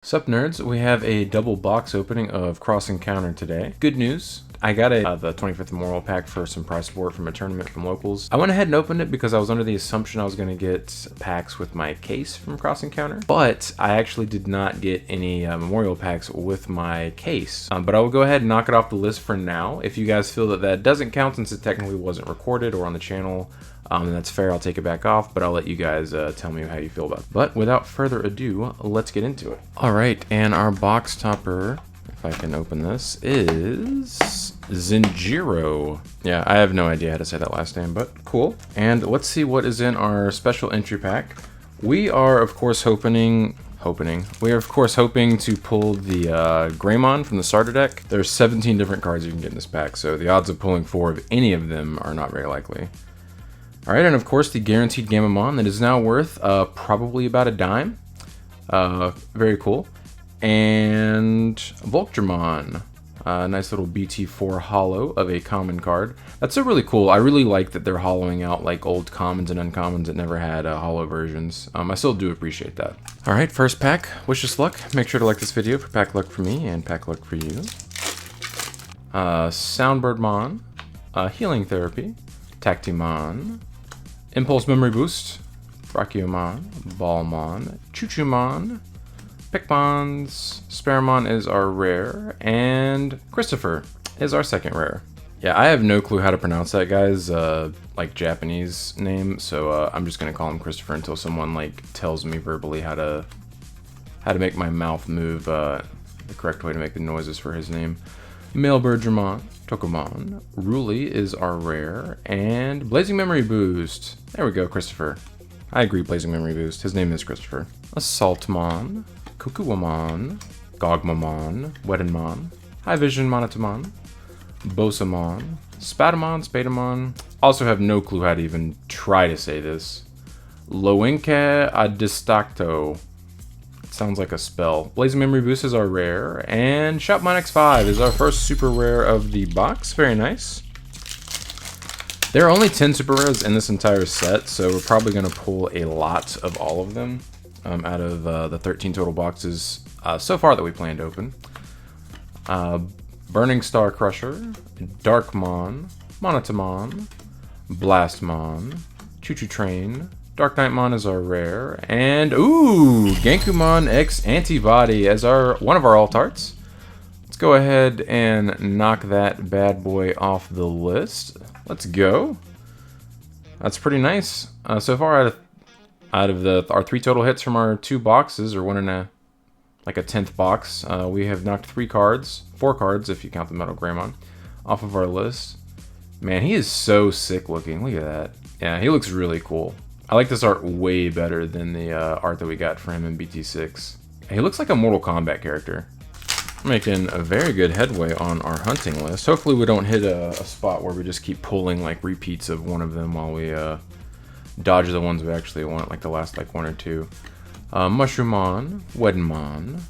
Sup nerds, we have a double box opening of Cross Encounter today. Good news, I got the 25th Memorial Pack for some prize support from a tournament from locals. I went ahead and opened it because I was under the assumption I was going to get packs with my case from Cross Encounter, but I actually did not get any Memorial Packs with my case. But I will go ahead and knock it off the list for now. If you guys feel that that doesn't count since it technically wasn't recorded or on the channel, and that's fair, I'll take it back off, but I'll let you guys tell me how you feel about it. But without further ado, let's get into it. All right, and our box topper, if I can open this, is Zinjiro. Yeah, I have no idea how to say that last name, but cool. And let's see what is in our special entry pack. We are, of course, hoping to pull the Greymon from the starter deck. There's 17 different cards you can get in this pack, so the odds of pulling 4 of any of them are not very likely. All right, and of course the guaranteed Gamamon that is now worth probably about a dime. Very cool. And Voltramon, nice little BT4 holo of a common card. That's so really cool. I really like that they're hollowing out like old commons and uncommons that never had holo versions. I still do appreciate that. All right, first pack. Wish us luck. Make sure to like this video for pack luck for me and pack luck for you. Soundbirdmon, Healing Therapy, Tactimon, Impulse Memory Boost, Brachiomon, Ballmon, Chuchumon, Pikmons, Sparamon is our rare, and Christopher is our second rare. Yeah, I have no clue how to pronounce that guy's like Japanese name, so I'm just gonna call him Christopher until someone like tells me verbally how to make my mouth move the correct way to make the noises for his name. Mailbirdramon, Tokomon, Ruli is our rare, and Blazing Memory Boost. There we go, Christopher. I agree, Blazing Memory Boost. His name is Christopher. Assaultmon, Kukuamon, Gogmamon, Weddenmon, High Vision Monotomon, Bosamon, Spadamon, Spadamon. Also have no clue how to even try to say this. Loenke Adistacto. Sounds like a spell. Blazing Memory Boost is our rare, and Shopmon X5 is our first super rare of the box. Very nice. There are only 10 super rares in this entire set, so we're probably going to pull a lot of all of them out of the 13 total boxes so far that we plan to open. Burning Star Crusher, Darkmon, Monotomon, Blastmon, Choo Choo Train, Dark Knightmon is our rare, and ooh, Genkumon X Antibody as one of our alt-arts. Let's go ahead and knock that bad boy off the list. Let's go. That's pretty nice. So far out of our 3 total hits from our 2 boxes, or 1 and a 10th box, we have knocked 4 cards if you count the Metal Greymon, off of our list. Man, he is so sick looking. Look at that. Yeah, he looks really cool. I like this art way better than the art that we got for him in BT6. He looks like a Mortal Kombat character. Making a very good headway on our hunting list. Hopefully we don't hit a spot where we just keep pulling like repeats of one of them while we dodge the ones we actually want, like the last like 1 or 2. Mushroomon, Weddenmon,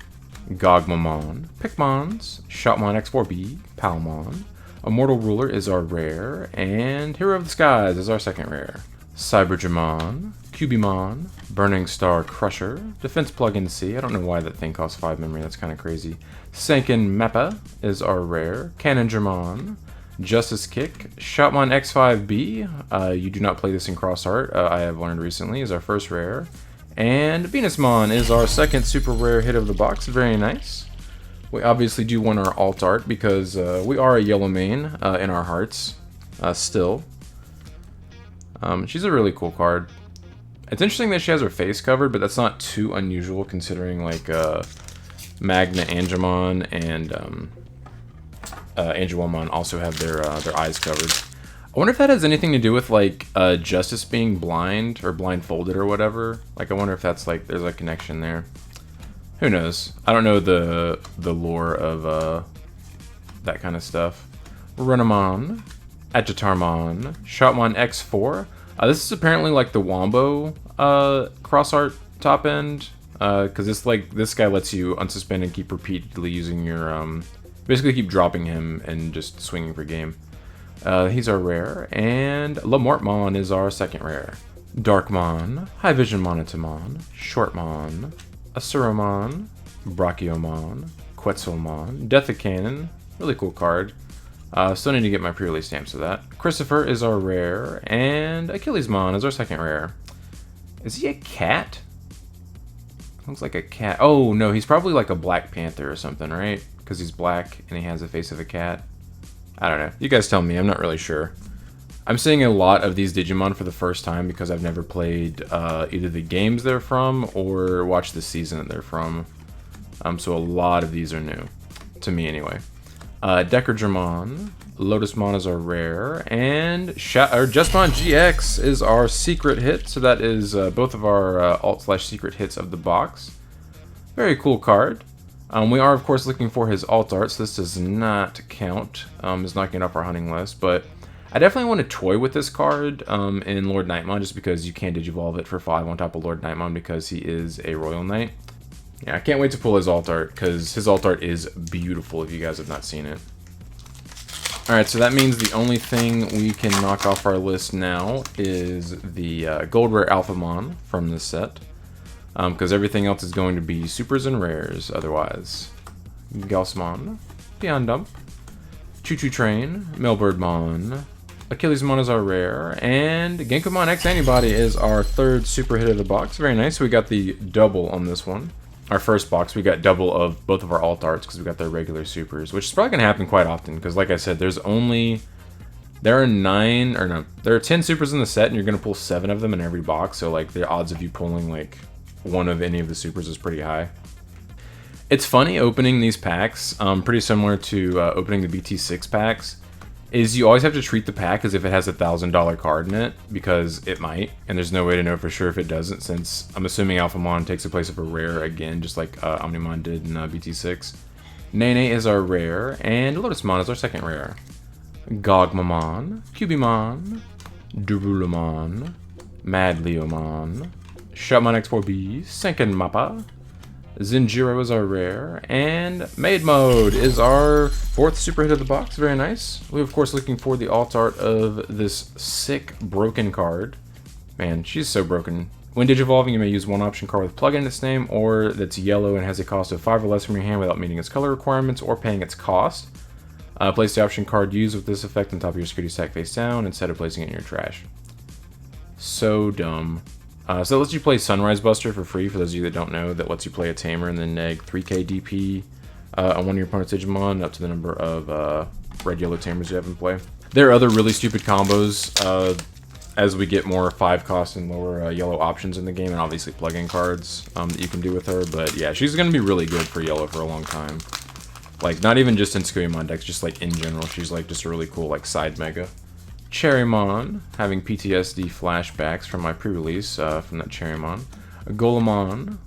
Gogmamon, Pikmons, Shopmon X4B, Palmon, Immortal Ruler is our rare, and Hero of the Skies is our second rare. Cybergemon, Cubimon, Burning Star Crusher, Defense Plugin C. I don't know why that thing costs 5 memory, that's kind of crazy. Sankin Mappa is our rare. Cannongermon, Justice Kick, Shopmon X5B. You do not play this in Cross Art, I have learned recently, is our first rare. And Venusmon is our second super rare hit of the box. Very nice. We obviously do want our alt art because we are a yellow main in our hearts still. She's a really cool card. It's interesting that she has her face covered, but that's not too unusual considering like Magna Angemon and Angelomon also have their eyes covered. I wonder if that has anything to do with like Justice being blind or blindfolded or whatever. Like I wonder if that's like there's a connection there. Who knows? I don't know the lore of that kind of stuff. Renamon, Agitarmon, Shopmon X4. This is apparently like the Wombo cross art top end, because this guy lets you unsuspend and keep repeatedly using your basically keep dropping him and just swinging for game. He's our rare, and Lamortmon is our second rare. Darkmon, High Vision Monotomon, Shortmon, Asuromon, Brachiomon, Quetzalmon, Death of Cannon, really cool card. Still need to get my pre-release stamps of that. Christopher is our rare, and Achillesmon is our second rare. Is he a cat? Looks like a cat. Oh no, he's probably like a Black Panther or something, right? Because he's black and he has the face of a cat. I don't know. You guys tell me. I'm not really sure. I'm seeing a lot of these Digimon for the first time because I've never played either the games they're from or watched the season that they're from. So a lot of these are new. To me, anyway. Deckergermon, Lotusmon is our rare, and Justmon GX is our secret hit. So that is both of our alt/secret hits of the box. Very cool card. We are, of course, looking for his alt art, so this does not count. Is not getting off our hunting list, but I definitely want to toy with this card in Lord Knightmon, just because you can Digivolve it for 5 on top of Lord Knightmon because he is a Royal Knight. Yeah, I can't wait to pull his alt art, because his alt art is beautiful if you guys have not seen it. Alright, so that means the only thing we can knock off our list now is the Gold Rare Alphamon from this set. Because everything else is going to be supers and rares otherwise. Gaussmon, Beyond Dump, Choo Choo Train, Melbirdmon, Achillesmon is our rare, and Genkumon X Antibody is our third super hit of the box. Very nice. We got the double on this one. Our first box, we got double of both of our alt arts because we got their regular supers, which is probably going to happen quite often because, like I said, there are 10 supers in the set, and you're going to pull 7 of them in every box, so like the odds of you pulling like one of any of the supers is pretty high. It's funny opening these packs, pretty similar to opening the BT6 packs, is you always have to treat the pack as if it has a $1,000 card in it, because it might, and there's no way to know for sure if it doesn't, since I'm assuming Alphamon takes the place of a rare again, just like Omnimon did in BT6. Nene is our rare, and Lotusmon is our second rare. Gogmamon, Cubimon, Durulamon, Madleomon, Shopmon X4B, Senken Mappa, Zinjiro is our rare, and Maid Mode is our fourth super hit of the box. Very nice. We're, of course, looking for the alt art of this sick broken card. Man, she's so broken. When digivolving, you may use one option card with plug in its name, or that's yellow and has a cost of 5 or less from your hand without meeting its color requirements or paying its cost. Place the option card used with this effect on top of your security stack face down instead of placing it in your trash. So dumb. So that lets you play Sunrise Buster for free, for those of you that don't know. That lets you play a Tamer and then neg 3k DP on one of your opponent's Digimon up to the number of red-yellow Tamers you have in play. There are other really stupid combos as we get more 5 cost and lower yellow options in the game, and obviously plug-in cards that you can do with her. But yeah, she's going to be really good for yellow for a long time. Like, not even just in Sukurimon decks, just like in general. She's like just a really cool like side mega. Cherrymon, having PTSD flashbacks from my pre-release from that Cherrymon. Golemon,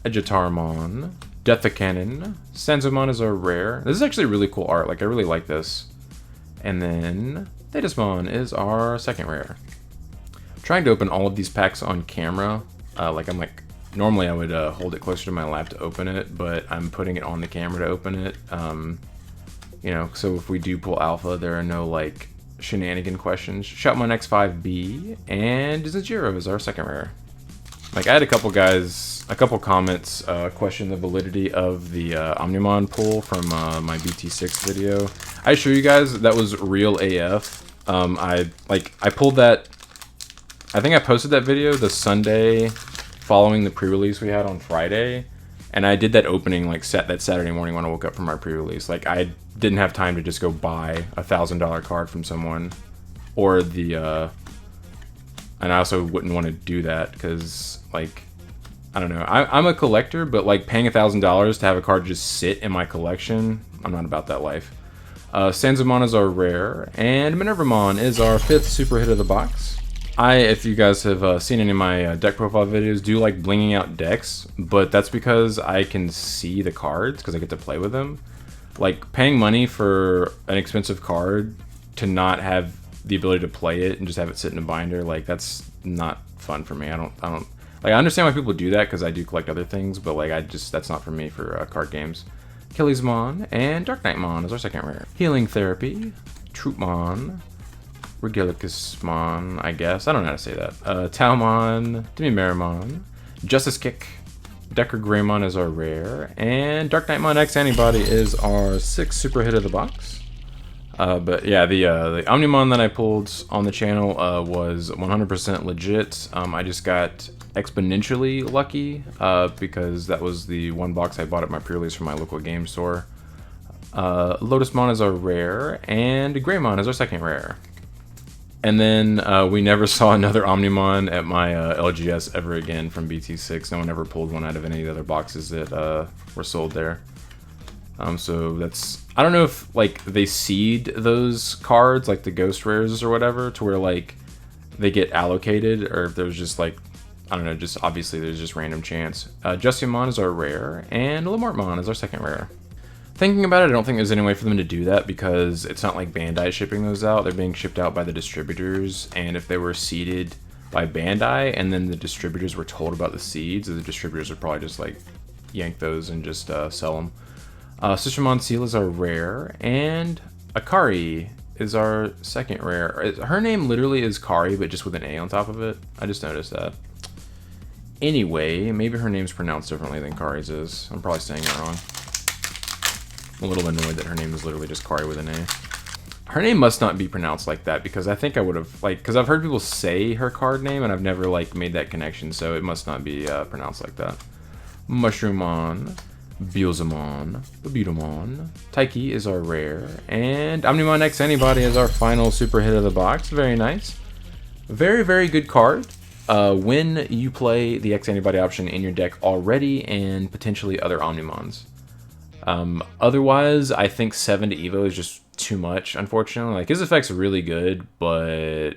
Agitarmon, Death of Cannon, Sanzomon is our rare. This is actually really cool art, like I really like this. And then Thetismon is our second rare. I'm trying to open all of these packs on camera. Normally I would hold it closer to my lap to open it, but I'm putting it on the camera to open it. You know, so if we do pull alpha, there are no like shenanigan questions. Shopmon X5B, and Zinjiro is our second rare. Like, I had a couple comments question the validity of the Omnimon pull from my BT6 video. I assure you guys that was real AF. I pulled that. I think I posted that video the Sunday following the pre-release we had on Friday, and I did that opening like that Saturday morning when I woke up from our pre-release. Like, I didn't have time to just go buy a $1,000 card from someone, or and I also wouldn't want to do that because, like, I don't know. I'm a collector, but like paying $1,000 to have a card just sit in my collection, I'm not about that life. Sanzomon is our rare, and Minervamon is our fifth super hit of the box. If you guys have seen any of my deck profile videos, do like blinging out decks, but that's because I can see the cards because I get to play with them. Like, paying money for an expensive card to not have the ability to play it and just have it sit in a binder, like, that's not fun for me. I don't like, I understand why people do that because I do collect other things, but like, that's not for me for card games. Achillesmon and Dark Knightmon is our second rare. Healing Therapy, Troopmon, Regilicusmon, I guess. I don't know how to say that. Taumon, Demimeramon, Justice Kick, Decker Greymon is our rare, and Dark Knightmon X Antibody is our 6th super hit of the box. But yeah, the Omnimon that I pulled on the channel was 100% legit. I just got exponentially lucky because that was the one box I bought at my pre-release from my local game store. Lotusmon is our rare, and Greymon is our 2nd rare. And then we never saw another Omnimon at my LGS ever again from BT6. No one ever pulled one out of any of the other boxes that were sold there. So that's, I don't know if like they seed those cards, like the ghost rares or whatever, to where like they get allocated, or if there's just like, I don't know, just obviously there's just random chance. Justiamon is our rare, and Lamortmon is our 2nd rare. Thinking about it, I don't think there's any way for them to do that because it's not like Bandai shipping those out. They're being shipped out by the distributors, and if they were seeded by Bandai and then the distributors were told about the seeds, the distributors would probably just like yank those and just sell them. Sistermon Seal is our rare, and Akari is our 2nd rare. Her name literally is Kari, but just with an A on top of it. I just noticed that. Anyway, maybe her name's pronounced differently than Kari's is. I'm probably saying it wrong. I'm a little annoyed that her name is literally just Kari with an A. Her name must not be pronounced like that, because I think I would have, like, because I've heard people say her card name, and I've never, like, made that connection, so it must not be pronounced like that. Mushroomon, Beelzemon, Butamon, Taiki is our rare, and Omnimon X Antibody is our final super hit of the box. Very nice. Very, very good card. When you play the X Antibody option in your deck already, and potentially other Omnimons. Otherwise, I think 7 to Evo is just too much, unfortunately. Like, his effect's really good, but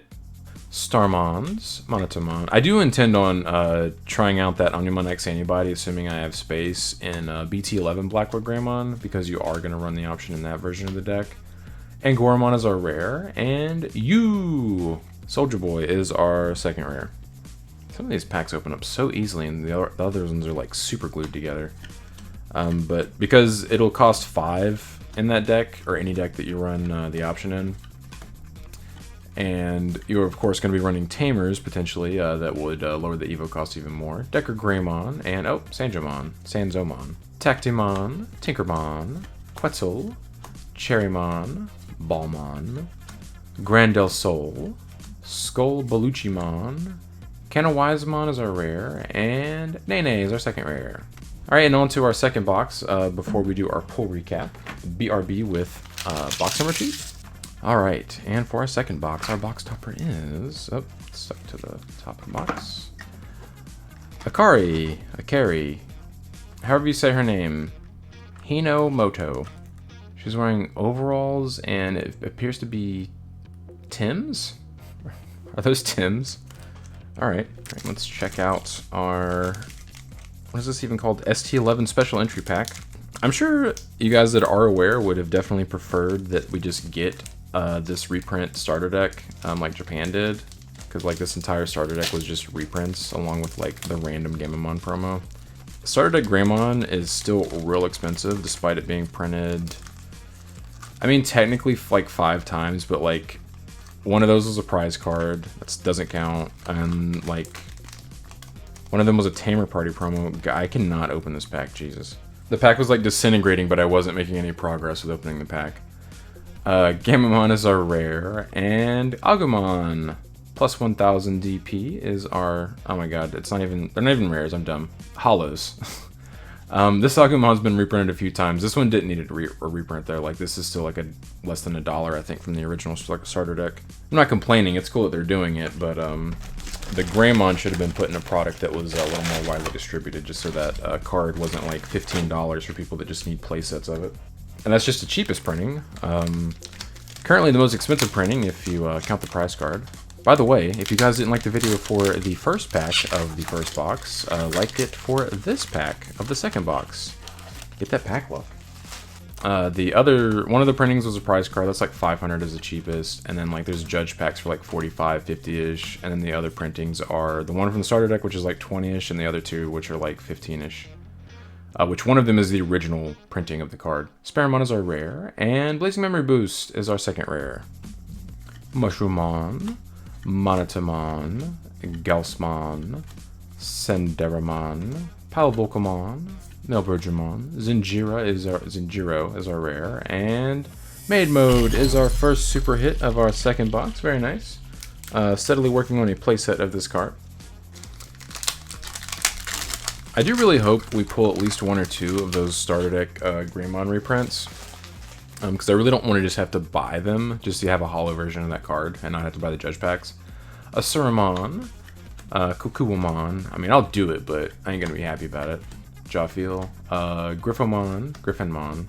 Starmons, Monotomon. I do intend on trying out that Omnimon X Antibody, assuming I have space, in BT11 Blackwood Greymon, because you are going to run the option in that version of the deck. And Goromon is our rare, and Soldier Boy is our 2nd rare. Some of these packs open up so easily, and the other ones are like super glued together. But because it'll cost 5 in that deck, or any deck that you run the option in, and you're of course going to be running Tamers, potentially, that would lower the Evo cost even more. Decker Greymon, and Sanzomon, Tactimon, Tinkermon, Quetzal, Cherrymon, Balmon, Grandel Sol, Skull Baluchimon, Canawisemon is our rare, and Nene is our 2nd rare. Alright, and on to our 2nd box before we do our pull recap. BRB with box number 2. Alright, and for our 2nd box, our box topper is... Oh, stuck to the top of the box. Akari, however you say her name. Hinomoto. She's wearing overalls, and it appears to be Tims? Are those Tims? Alright, let's check out our... What is this even called? ST11 Special Entry Pack. I'm sure you guys that are aware would have definitely preferred that we just get this reprint starter deck like Japan did. Because like this entire starter deck was just reprints along with like the random Gamemon promo. Starter deck Greymon is still real expensive despite it being printed. I mean technically like 5 times, but like one of those was a prize card. That doesn't count. And like one of them was a Tamer Party promo. I cannot open this pack, Jesus. The pack was like disintegrating, but I wasn't making any progress with opening the pack. Gamemon is our rare, and Agumon plus 1000 DP is our, oh my god, it's not even, they're not even rares, I'm dumb. Hollows. This Agumon's been reprinted a few times. This one didn't need a reprint though. Like this is still like a less than $1, I think, from the original starter deck. I'm not complaining, it's cool that they're doing it, but the Greymon should have been put in a product that was a little more widely distributed, just so that card wasn't like $15 for people that just need playsets of it. And that's just the cheapest printing. Currently the most expensive printing, if you count the price card. By the way, if you guys didn't like the video for the first pack of the first box, like it for this pack of the second box. Get that pack love. One of the printings was a prize card. That's like 500 is the cheapest. And then like there's judge packs for like 45, 50-ish. And then the other printings are the one from the starter deck, which is like 20-ish, and the other two, which are like 15-ish. Which one of them is the original printing of the card. Sparamon is our rare, and Blazing Memory Boost is our second rare. Mushroomon, Monotomon, Gaussmon, Senderamon, Palabolkamon, Melbergemon, Zinjiro is our rare, and Maid Mode is our first super hit of our second box. Very nice. Steadily working on a playset of this card. I do really hope we pull at least one or two of those starter deck Greymon reprints. Because I really don't want to just have to buy them just to have a hollow version of that card and not have to buy the Judge Packs. Asuramon, Kukuwamon. I mean, I'll do it, but I ain't going to be happy about it. Jawfeel, Griffinmon,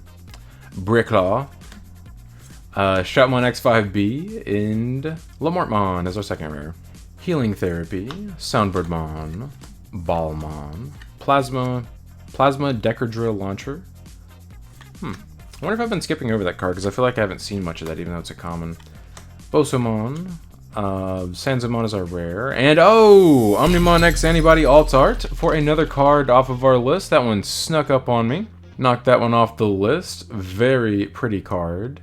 Bricklaw, Shoutmon X5B, and Lamortmon is our second rare. Healing Therapy, Soundbirdmon, Ballmon, Plasma Decardrill Launcher. I wonder if I've been skipping over that card, because I feel like I haven't seen much of that, even though it's a common. Bosomon, Sanzamon is our rare, and oh! Omnimon X Antibody Alt Art for another card off of our list. That one snuck up on me. Knocked that one off the list. Very pretty card.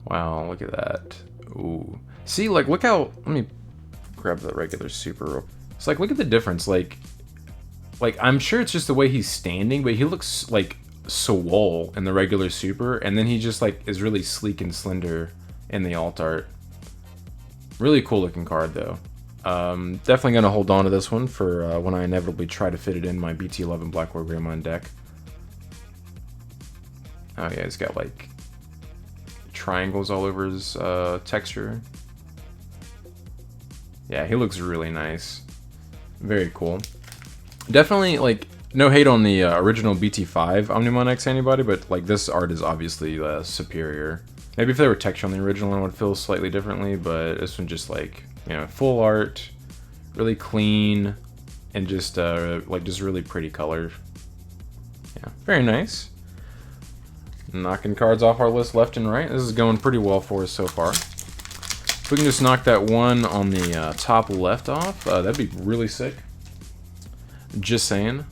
Wow, look at that. Ooh. See, like, look how... Let me grab the regular super. It's like, look at the difference. Like, I'm sure it's just the way he's standing, but he looks, like, swole in the regular super, and then he just, like, is really sleek and slender in the alt art. Really cool looking card, though. Definitely going to hold on to this one for when I inevitably try to fit it in my BT11 Blackboard Greymon deck. Oh yeah, he's got, like, triangles all over his texture. Yeah, he looks really nice. Very cool. Definitely, like, no hate on the original BT5 Omnimon X Antibody, but, like, this art is obviously superior. Maybe if they were textured on the original one, it would feel slightly differently, but this one just, like, you know, full art, really clean, and just, like, just really pretty colors. Yeah, very nice. Knocking cards off our list left and right. This is going pretty well for us so far. If we can just knock that one on the top left off, that'd be really sick. Just saying.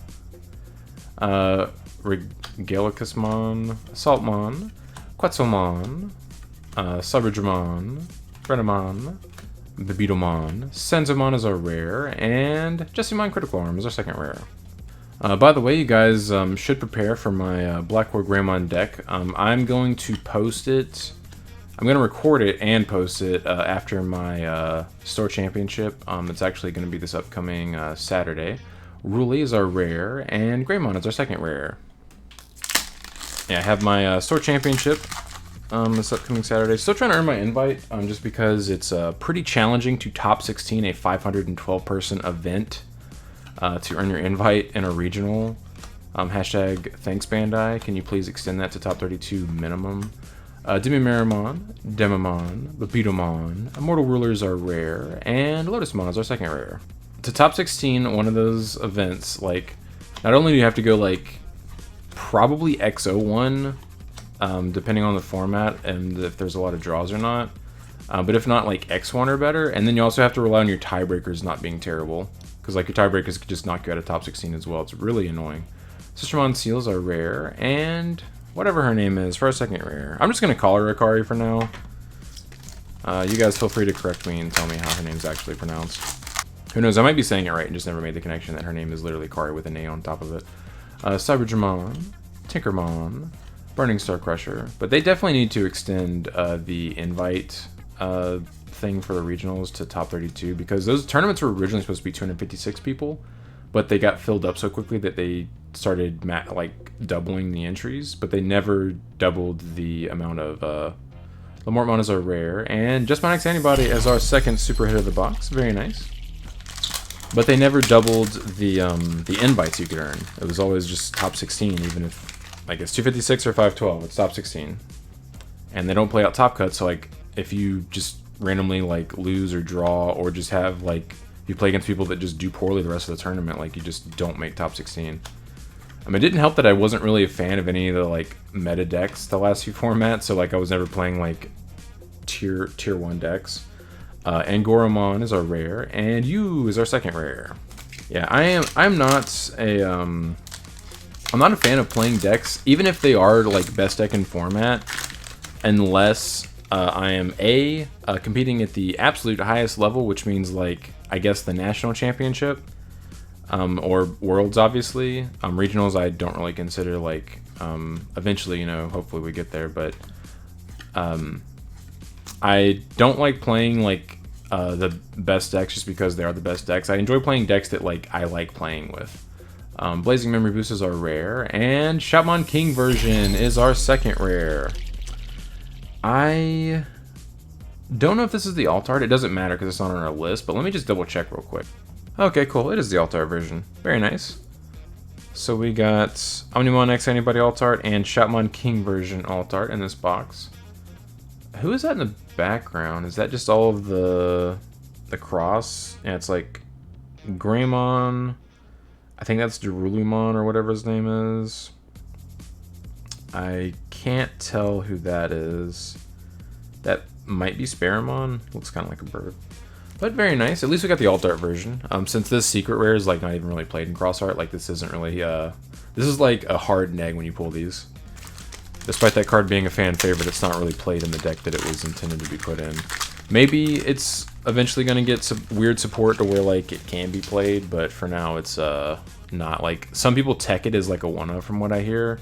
Regalicusmon, Assaultmon, Quetzalmon, Suberdramon, Renamon, Bebedomon, Senzomon is our rare, and Jessimon Critical Arm is our second rare. By the way, you guys should prepare for my Blackboard Greymon deck. I'm going to post it. I'm going to record it and post it after my store championship. It's actually going to be this upcoming Saturday. Ruli is our rare, and Greymon is our second rare. Yeah, I have my store championship this upcoming Saturday. Still trying to earn my invite, just because it's pretty challenging to top 16 a 512-person event to earn your invite in a regional. Hashtag thanks Bandai. Can you please extend that to top 32 minimum? Demimeramon, Demamon, Bebedomon, Immortal Rulers are rare, and Lotusmon is our second rare. To top 16, one of those events, like, not only do you have to go, like, probably XO1, depending on the format and if there's a lot of draws or not, but if not, like, X1 or better, and then you also have to rely on your tiebreakers not being terrible, because, like, your tiebreakers could just knock you out of top 16 as well. It's really annoying. Sistermon Seals are rare, and whatever her name is for a second rare. I'm just going to call her Akari for now. You guys feel free to correct me and tell me how her name's actually pronounced. Who knows, I might be saying it right and just never made the connection that her name is literally Kari with an A on top of it. Cyberdramon, Tinkermon, Burning Star Crusher. But they definitely need to extend the invite thing for the regionals to top 32, because those tournaments were originally supposed to be 256 people, but they got filled up so quickly that they started like doubling the entries, but they never doubled the amount of Lamortmon is our rare, and Jessimon X Antibody as our second super hit of the box. Very nice. But they never doubled the invites you could earn. It was always just top 16, even if, like, it's 256 or 512, it's top 16. And they don't play out top cuts, so, like, if you just randomly, like, lose or draw, or just have, like, you play against people that just do poorly the rest of the tournament, like, you just don't make top 16. I mean, it didn't help that I wasn't really a fan of any of the, like, meta decks the last few formats, so, like, I was never playing, like, tier 1 decks. Angoramon is our rare, and Yu is our second rare. Yeah, I'm not a fan of playing decks, even if they are, like, best deck in format, unless I am competing at the absolute highest level, which means, like, I guess the national championship. or Worlds, obviously. Regionals I don't really consider, like, eventually, you know, hopefully we get there, but I don't like playing, like, the best decks just because they are the best decks. I enjoy playing decks that, like, I like playing with. Blazing Memory Boosters are rare, and Shopmon King version is our second rare. I don't know if this is the alt art. It doesn't matter because it's not on our list, but let me just double check real quick. Okay, cool. It is the alt art version. Very nice. So we got Omnimon X Antibody alt art and Shopmon King version alt art in this box. Who is that in the background? Is that just all of the cross? Yeah, it's like Greymon. I think that's Darulumon or whatever his name is. I can't tell who that is. That might be Sparamon. Looks kind of like a bird. But very nice. At least we got the alt art version. Since this secret rare is like not even really played in cross art, like this isn't really this is like a hard neg when you pull these. Despite that card being a fan favorite, it's not really played in the deck that it was intended to be put in. Maybe it's eventually going to get some weird support to where like it can be played, but for now it's not. Like some people tech it as like a 1-of from what I hear,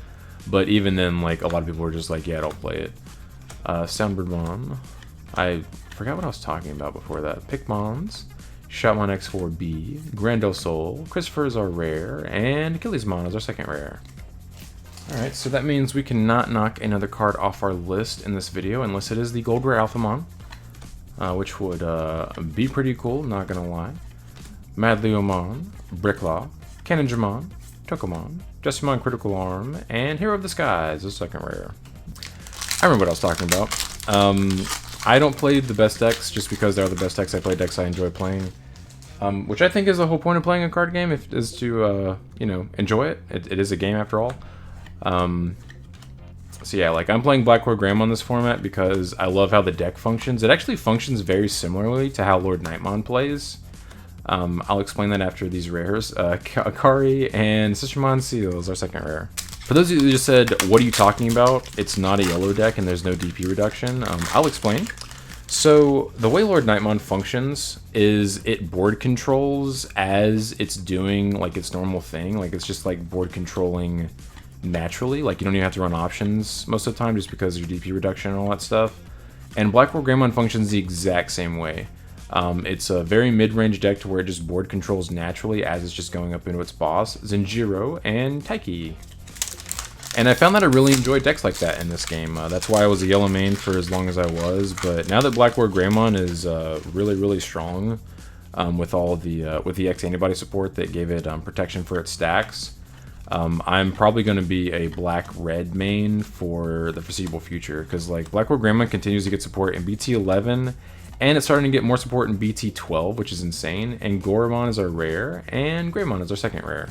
but even then like a lot of people are just like, yeah, don't play it. Soundbirdmon. I forgot what I was talking about before that. Pikmons, Shopmon X4B, Grandosoul, Christopher's our rare, and Achillesmon is our second rare. Alright, so that means we cannot knock another card off our list in this video unless it is the gold rare Alphamon, which would be pretty cool, not gonna lie. Madleomon, Bricklaw, Cannondramon, Tokomon, Jessamon Critical Arm, and Hero of the Skies is second rare. I remember what I was talking about. I don't play the best decks just because they're the best decks. I play decks I enjoy playing, which I think is the whole point of playing a card game, is to, you know, enjoy it. It is a game after all. So yeah, like I'm playing Black Lord Graham on this format because I love how the deck functions. It actually functions very similarly to how Lord Nightmon plays. I'll explain that after these rares. Akari and Sistermon Seal is our second rare. For those of you who just said, what are you talking about? It's not a yellow deck and there's no DP reduction. I'll explain. So the way Lord Nightmon functions is it board controls as it's doing like its normal thing. Like it's just like board controlling naturally. Like you don't even have to run options most of the time just because of your DP reduction and all that stuff. And Black Lord Greymon functions the exact same way. It's a very mid-range deck to where it just board controls naturally as it's just going up into its boss, Zenjiro, and Taiki. And I found that I really enjoyed decks like that in this game. That's why I was a yellow main for as long as I was. But now that Black Lord Greymon is really, really strong with all with the X antibody support that gave it protection for its stacks, I'm probably going to be a black-red main for the foreseeable future. Because like Black Lord Greymon continues to get support in BT11, and it's starting to get more support in BT12, which is insane. And Goramon is our rare, and Greymon is our second rare.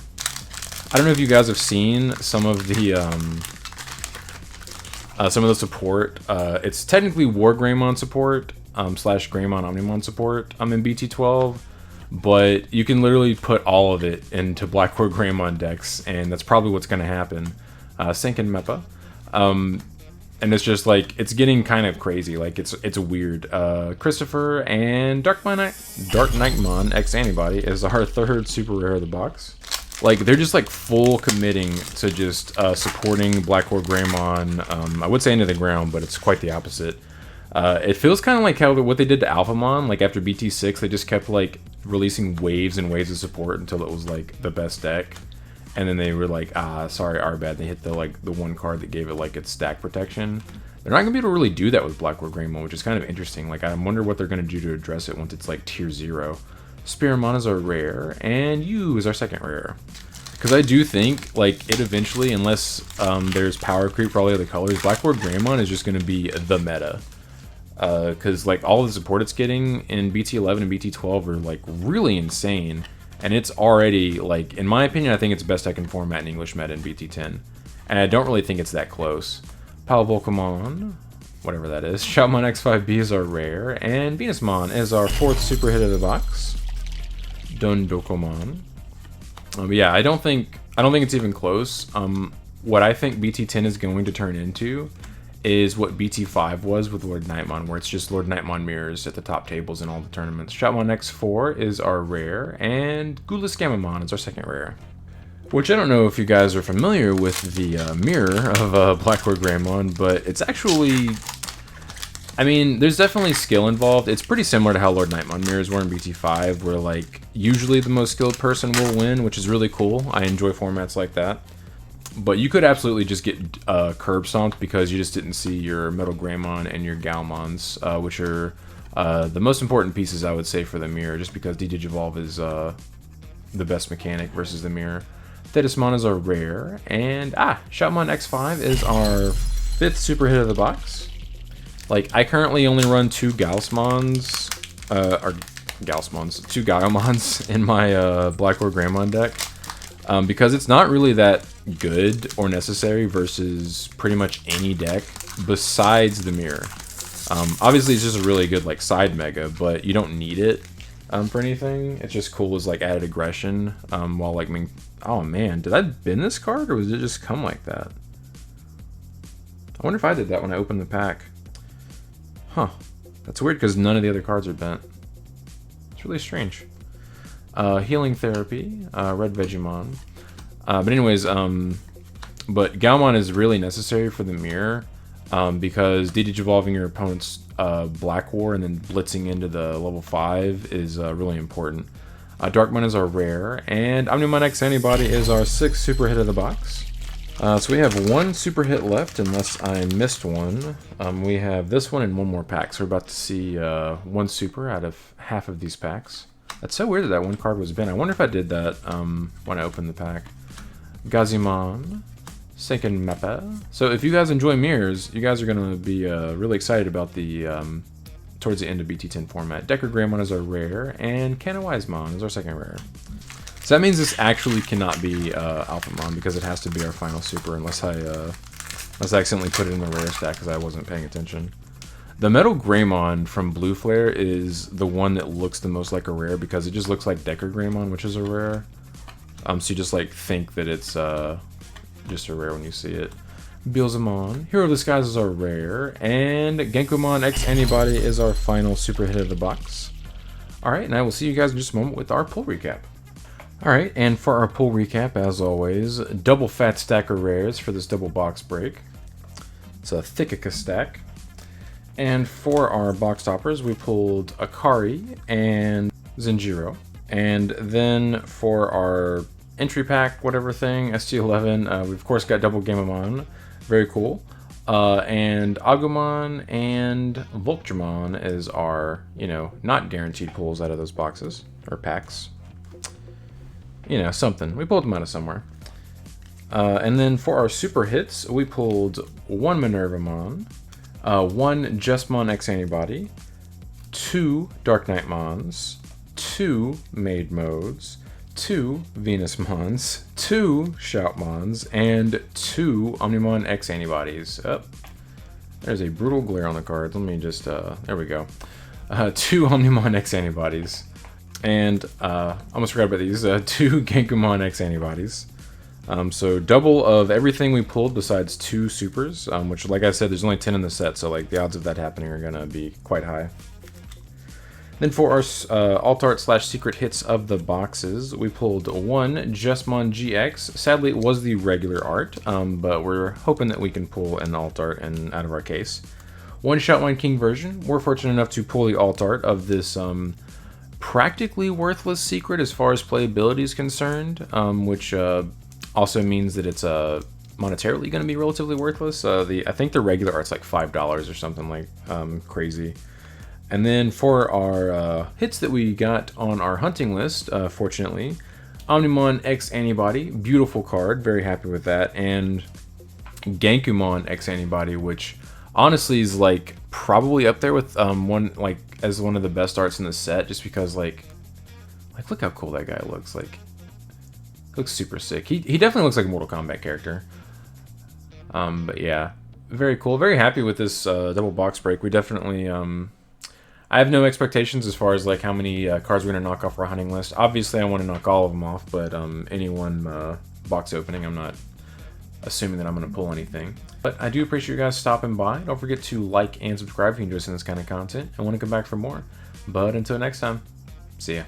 I don't know if you guys have seen some of the support. It's technically War Greymon support slash Greymon Omnimon support in BT12, but you can literally put all of it into Black Lord Greymon decks, and that's probably what's going to happen. Sync and Meppa. And it's just like, it's getting kind of crazy. Like, it's weird. Christopher and Dark Nightmon X Antibody is our third super rare of the box. Like, they're just, like, full committing to just supporting Black Lord Greymon. I would say into the ground, but it's quite the opposite. It feels kind of like what they did to Alphamon. Like, after BT6, they just kept, like, releasing waves and waves of support until it was, like, the best deck. And then they were like, sorry, our bad. They hit the one card that gave it, like, its stack protection. They're not going to be able to really do that with Black Lord Greymon, which is kind of interesting. Like, I wonder what they're going to do to address it once it's, like, tier 0. Spearmon is our rare, and you is our second rare. Because I do think, like, it eventually, unless there's power creep for all the other colors, Black Lord Greymon is just going to be the meta. Because, like, all the support it's getting in BT11 and BT12 are, like, really insane. And it's already, like, in my opinion, I think it's the best deck in format in English meta in BT10. And I don't really think it's that close. Palvolcamon, whatever that is. Shopmon X5B is our rare, and Venusmon is our fourth super hit of the box. Dondokomon. Yeah, I don't think it's even close. What I think BT10 is going to turn into is what BT5 was with Lord Nightmon, where it's just Lord Nightmon mirrors at the top tables in all the tournaments. Shoutmon X4 is our rare, and Gulas Gamamon is our second rare. Which I don't know if you guys are familiar with the mirror of Black Lord Greymon, but it's actually... I mean, there's definitely skill involved. It's pretty similar to how Lord Nightmon mirrors were in BT5, where like usually the most skilled person will win, which is really cool. I enjoy formats like that. But you could absolutely just get curb stomped because you just didn't see your Metal Greymon and your Galmons, which are the most important pieces, I would say, for the mirror, just because D-Digivolve is the best mechanic versus the mirror. Thetismon is our rare, and Shoutmon X5 is our 5th super hit of the box. Like, I currently only run 2 Galsmons, two Gaiamons in my Black Lord Greymon deck, because it's not really that good or necessary versus pretty much any deck besides the mirror. Obviously, it's just a really good like side mega, but you don't need it for anything. It's just cool as like added aggression while like oh man, did I bin this card or was it just come like that? I wonder if I did that when I opened the pack. Huh. That's weird because none of the other cards are bent. It's really strange. Healing Therapy, Red Vegemon. But anyways, but Galmon is really necessary for the mirror because D-Digivolving your opponent's Black War and then blitzing into the level 5 is really important. Darkmon is our rare, and Omnimon X Antibody is our 6th super hit of the box. So we have 1 super hit left, unless I missed one. We have this one and 1 more pack, so we're about to see 1 super out of half of these packs. That's so weird that that 1 card was bent. I wonder if I did that when I opened the pack. Gazimon, Seiken Mappa. So if you guys enjoy mirrors, you guys are going to be really excited about the towards the end of BT10 format. Decker Greymon is our rare, and Canawisemon is our second rare. So that means this actually cannot be Alphamon because it has to be our final super unless I accidentally put it in the rare stack because I wasn't paying attention. The Metal Greymon from Blue Flare is the one that looks the most like a rare because it just looks like Decker Greymon, which is a rare. So you just like think that it's just a rare when you see it. Beelzemon, Hero of the Skies is our rare, and Genkumon X Antibody is our final super hit of the box. Alright, and I will see you guys in just a moment with our pull recap. Alright, and for our pull recap, as always, double fat stack of rares for this double box break. It's a Thickica stack. And for our box toppers, we pulled Akari and Zenjiro. And then for our entry pack, whatever thing, ST11, we've of course got double Gamamon. Very cool. And Agumon and Voltramon is our, not guaranteed pulls out of those boxes, or packs. Something. We pulled them out of somewhere. And then for our super hits, we pulled 1 Minervamon, 1 Justmon X Antibody, 2 Dark Knightmons, 2 Maid Modes, 2 Venusmons, 2 Shoutmons, and 2 Omnimon X Antibodies. Oh, there's a brutal glare on the card. Let me just, there we go. 2 Omnimon X Antibodies. And, almost forgot about these, 2 Genkumon X Antibodies. So double of everything we pulled besides 2 supers, which, like I said, there's only 10 in the set, so like the odds of that happening are gonna be quite high. Then for our alt art / secret hits of the boxes, we pulled 1 Justmon GX. Sadly, it was the regular art, but we're hoping that we can pull an alt art and out of our case. 1 Shoutmon King version. We're fortunate enough to pull the alt art of this practically worthless secret as far as playability is concerned, which also means that it's monetarily going to be relatively worthless. I think the regular art's like $5 or something like crazy. And then for our hits that we got on our hunting list, fortunately, Omnimon X Antibody, beautiful card, very happy with that, and Genkumon X Antibody, which honestly is like probably up there with as one of the best arts in the set, just because like look how cool that guy looks. Like, looks super sick. He definitely looks like a Mortal Kombat character. But yeah, very cool. Very happy with this double box break. We definitely I have no expectations as far as like how many cards we're gonna knock off our hunting list. Obviously, I want to knock all of them off, but any one box opening, I'm not assuming that I'm going to pull anything. But I do appreciate you guys stopping by. Don't forget to like and subscribe if you enjoy this kind of content and want to come back for more. But until next time, see ya.